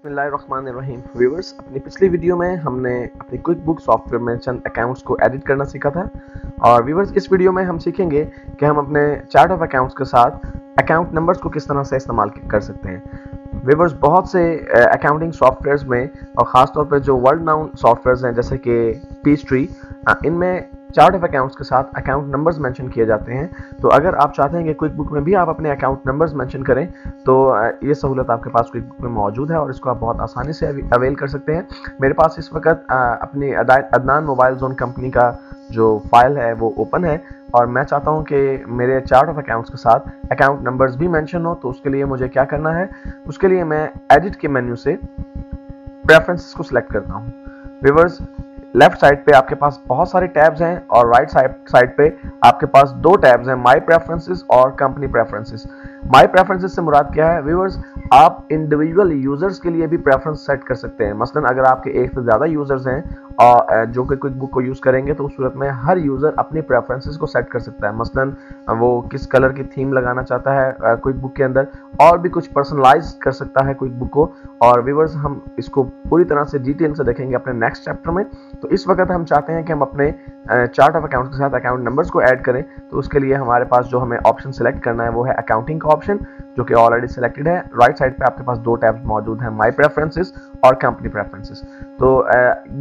बिस्मिल्लाहिर्रहमानिर्रहीम। व्यूअर्स, अपनी पिछली वीडियो में हमने अपनी क्विक बुक सॉफ्टवेयर में चंद अकाउंट्स को एडिट करना सीखा था और व्यूअर्स इस वीडियो में हम सीखेंगे कि हम अपने चार्ट ऑफ अकाउंट्स के साथ अकाउंट नंबर्स को किस तरह से इस्तेमाल कर सकते हैं। व्यूअर्स, बहुत से अकाउंटिंग सॉफ्टवेयर्स में और ख़ासतौर पर जो वर्ल्ड नाउन सॉफ्टवेयर्स हैं जैसे कि पीचट्री, इनमें चार्ट ऑफ अकाउंट्स के साथ अकाउंट नंबर्स मेंशन किए जाते हैं। तो अगर आप चाहते हैं कि क्विक बुक में भी आप अपने अकाउंट नंबर्स मेंशन करें तो ये सहूलत आपके पास क्विक बुक में मौजूद है और इसको आप बहुत आसानी से अवेल कर सकते हैं। मेरे पास इस वक्त अपनी अदनान मोबाइल जोन कंपनी का जो फाइल है वो ओपन है और मैं चाहता हूं कि मेरे चार्ट ऑफ अकाउंट्स के साथ अकाउंट नंबर्स भी मेंशन हो। तो उसके लिए मुझे क्या करना है, उसके लिए मैं एडिट के मेन्यू से प्रेफरेंसेस को सिलेक्ट करता हूँ। व्यूअर्स, लेफ्ट साइड पे आपके पास बहुत सारे टैब्स हैं और राइट साइड पे आपके पास दो टैब्स हैं, माय प्रेफरेंसेस और कंपनी प्रेफरेंसेस। माय प्रेफरेंसेस से मुराद क्या है व्यूअर्स, आप इंडिविजुअल यूजर्स के लिए भी प्रेफरेंस सेट कर सकते हैं। मसलन अगर आपके एक से ज़्यादा यूजर्स हैं और जो कि क्विक बुक को यूज़ करेंगे तो उस सूरत में हर यूज़र अपनी प्रेफरेंसेस को सेट कर सकता है। मसलन वो किस कलर की थीम लगाना चाहता है क्विक बुक के अंदर, और भी कुछ पर्सनलाइज कर सकता है क्विक बुक को। और व्यूअर्स, हम इसको पूरी तरह से डिटेल से देखेंगे अपने नेक्स्ट चैप्टर में। तो इस वक्त हम चाहते हैं कि हम अपने चार्ट ऑफ अकाउंट के साथ अकाउंट नंबर्स को ऐड करें। तो उसके लिए हमारे पास जो हमें ऑप्शन सेलेक्ट करना है वो है अकाउंटिंग का ऑप्शन, जो कि ऑलरेडी सिलेक्टेड है। राइट साइड पे आपके पास दो टैब्स मौजूद हैं, माय प्रेफरेंसेस और कंपनी प्रेफरेंसेस। तो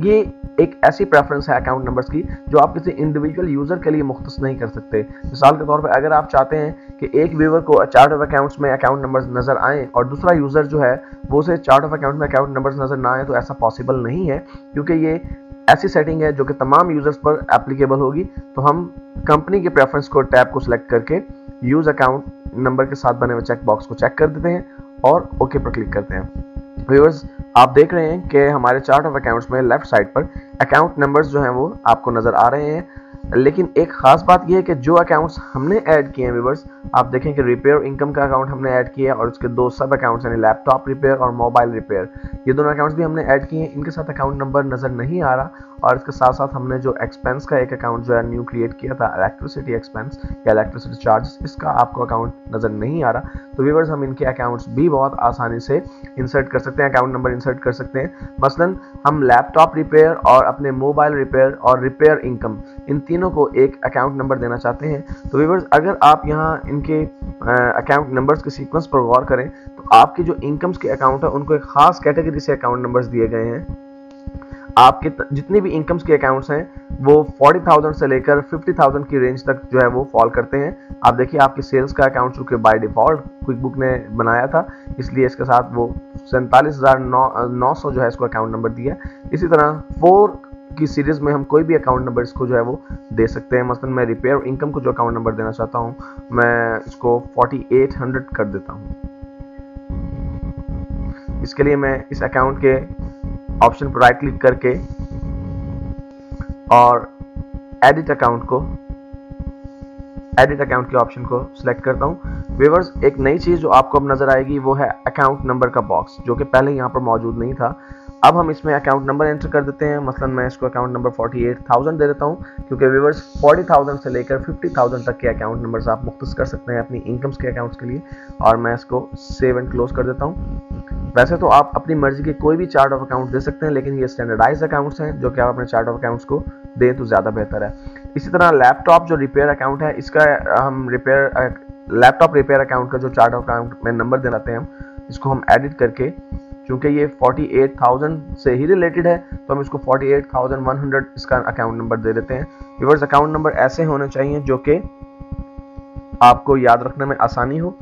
ये एक ऐसी प्रेफरेंस है अकाउंट नंबर्स की जो आप किसी इंडिविजुअल यूजर के लिए मुख्तस नहीं कर सकते। मिसाल के तौर पर अगर आप चाहते हैं कि एक व्यूअर को चार्ट ऑफ अकाउंट्स में अकाउंट नंबर्स नजर आए और दूसरा यूजर जो है वो उसे चार्ट ऑफ अकाउंट में अकाउंट नंबर्स नजर ना आए, तो ऐसा पॉसिबल नहीं है, क्योंकि ये ऐसी सेटिंग है जो कि तमाम यूजर्स पर एप्लीकेबल होगी। तो हम कंपनी के प्रेफरेंस को टैब को सिलेक्ट करके यूज अकाउंट नंबर के साथ बने हुए चेक बॉक्स को चेक कर देते हैं और ओके पर क्लिक करते हैं। व्यूअर्स, आप देख रहे हैं कि हमारे चार्ट ऑफ अकाउंट्स में लेफ्ट साइड पर अकाउंट नंबर्स जो हैं वो आपको नजर आ रहे हैं। लेकिन एक खास बात यह है कि जो अकाउंट्स हमने ऐड किए हैं व्यूअर्स, आप देखें कि रिपेयर इनकम का अकाउंट हमने ऐड किया और उसके दो सब अकाउंट्स यानी लैपटॉप रिपेयर और मोबाइल रिपेयर, ये दोनों अकाउंट्स भी हमने ऐड किए हैं। इनके साथ अकाउंट नंबर नज़र नहीं आ रहा और इसके साथ साथ हमने जो एक्सपेंस का एक अकाउंट जो है न्यू क्रिएट किया था, इलेक्ट्रिसिटी एक्सपेंस या इलेक्ट्रिसिटी चार्जेस, इसका आपको अकाउंट नज़र नहीं आ रहा। तो व्यूअर्स, हम इनके अकाउंट्स भी बहुत आसानी से इंसर्ट कर सकते हैं, अकाउंट नंबर इंसर्ट कर सकते हैं। मसलन हम लैपटॉप रिपेयर और अपने मोबाइल रिपेयर और रिपेयर इनकम, इन तीनों को एक अकाउंट नंबर देना चाहते हैं। तो व्यूअर्स, अगर आप यहाँ इनके अकाउंट नंबर्स के सीक्वेंस पर गौर करें तो आपके जो इनकम्स के अकाउंट है उनको एक खास कैटेगरी से अकाउंट नंबर्स दिए गए हैं। आपके जितने भी इनकम्स के अकाउंट्स हैं वो 40,000 से लेकर 50,000 की रेंज तक जो है वो फॉल करते हैं। आप देखिए, आपके सेल्स का अकाउंट चूंकि बाय डिफॉल्ट क्विक बुक ने बनाया था, इसलिए इसके साथ वो 47,900 जो है इसको अकाउंट नंबर दिया। इसी तरह 4 की सीरीज में हम कोई भी अकाउंट नंबर इसको जो है वो दे सकते हैं। मसलन मैं रिपेयर इनकम को जो अकाउंट नंबर देना चाहता हूँ, मैं इसको 4800 कर देता हूँ। इसके लिए मैं इस अकाउंट के ऑप्शन पर राइट क्लिक करके और एडिट अकाउंट के ऑप्शन को सिलेक्ट करता हूं। व्यूअर्स, एक नई चीज जो आपको अब नजर आएगी वो है अकाउंट नंबर का बॉक्स, जो कि पहले यहां पर मौजूद नहीं था। अब हम इसमें अकाउंट नंबर एंटर कर देते हैं। मसलन मैं इसको अकाउंट नंबर 48,000 दे देता हूं, क्योंकि व्यूअर्स 40,000 से लेकर 50,000 तक के अकाउंट नंबर्स आप मुख्तस कर सकते हैं अपनी इनकम्स के अकाउंट्स के लिए। और मैं इसको सेव एंड क्लोज कर देता हूं। वैसे तो आप अपनी मर्जी के कोई भी चार्ट ऑफ अकाउंट दे सकते हैं, लेकिन ये स्टैंडर्डाइज अकाउंट्स हैं जो कि आप अपने चार्ट ऑफ अकाउंट्स को दें तो ज़्यादा बेहतर है। इसी तरह लैपटॉप जो रिपेयर अकाउंट है, इसका हम लैपटॉप रिपेयर अकाउंट का जो चार्ट ऑफ अकाउंट में नंबर देते हैं, इसको हम एडिट करके, चूंकि ये 48,000 से ही रिलेटेड है तो हम इसको 48,100 इसका अकाउंट नंबर दे देते हैं। व्यूअर्स, अकाउंट नंबर ऐसे होने चाहिए जो कि आपको याद रखने में आसानी हो।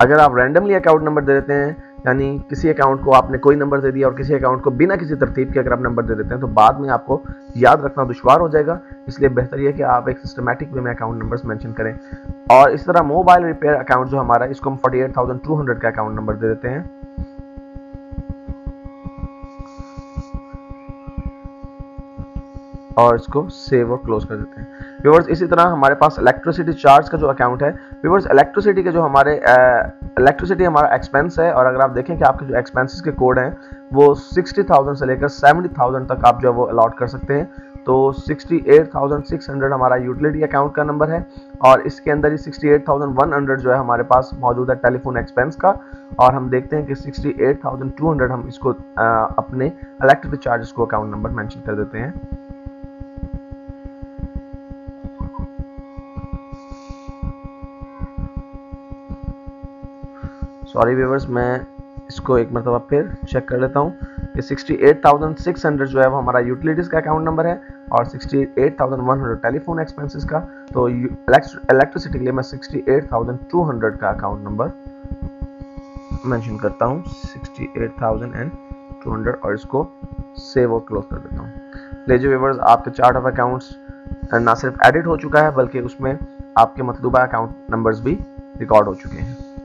अगर आप रैंडमली अकाउंट नंबर दे देते हैं, यानी किसी अकाउंट को आपने कोई नंबर दे दिया और किसी अकाउंट को बिना किसी तरतीब के अगर आप नंबर दे देते हैं, तो बाद में आपको याद रखना दुश्वार हो जाएगा। इसलिए बेहतर यह है कि आप एक सिस्टमैटिक वे में अकाउंट नंबर्स मेंशन करें। और इस तरह मोबाइल रिपेयर अकाउंट जो हमारा, इसको हम 48,200 का अकाउंट नंबर दे देते हैं और इसको सेव और क्लोज कर देते हैं। व्यूअर्स, इसी तरह हमारे पास इलेक्ट्रिसिटी चार्ज का जो अकाउंट है, व्यूअर्स इलेक्ट्रिसिटी के जो इलेक्ट्रिसिटी हमारा एक्सपेंस है, और अगर आप देखें कि आपके जो एक्सपेंसेस के कोड हैं वो 60,000 से लेकर 70,000 तक आप जो है वो अलॉट कर सकते हैं। तो 68,600 हमारा यूटिलिटी अकाउंट का नंबर है और इसके अंदर ही 68,100 जो है हमारे पास मौजूद है टेलीफोन एक्सपेंस का। और हम देखते हैं कि 68,200 हम इसको अपने इलेक्ट्रिसिटी चार्जेस को अकाउंट नंबर मेंशन कर देते हैं। सॉरी व्यूअर्स, मैं इसको एक मरतबा फिर चेक कर लेता हूँ कि 68,600 जो है वो हमारा यूटिलिटीज़ का अकाउंट नंबर है और 68,100 टेलीफोन एक्सपेंसेस का। तो इलेक्ट्रिसिटी के लिए मैं 68,200 का अकाउंट नंबर मेंशन करता हूँ, 68,200, और इसको सेव और क्लोज कर देता हूँ। लीजिए व्यूअर्स, आपके चार्ट ऑफ अकाउंट्स ना सिर्फ एडिट हो चुका है बल्कि उसमें आपके मतलूबा अकाउंट नंबर्स भी रिकॉर्ड हो चुके हैं।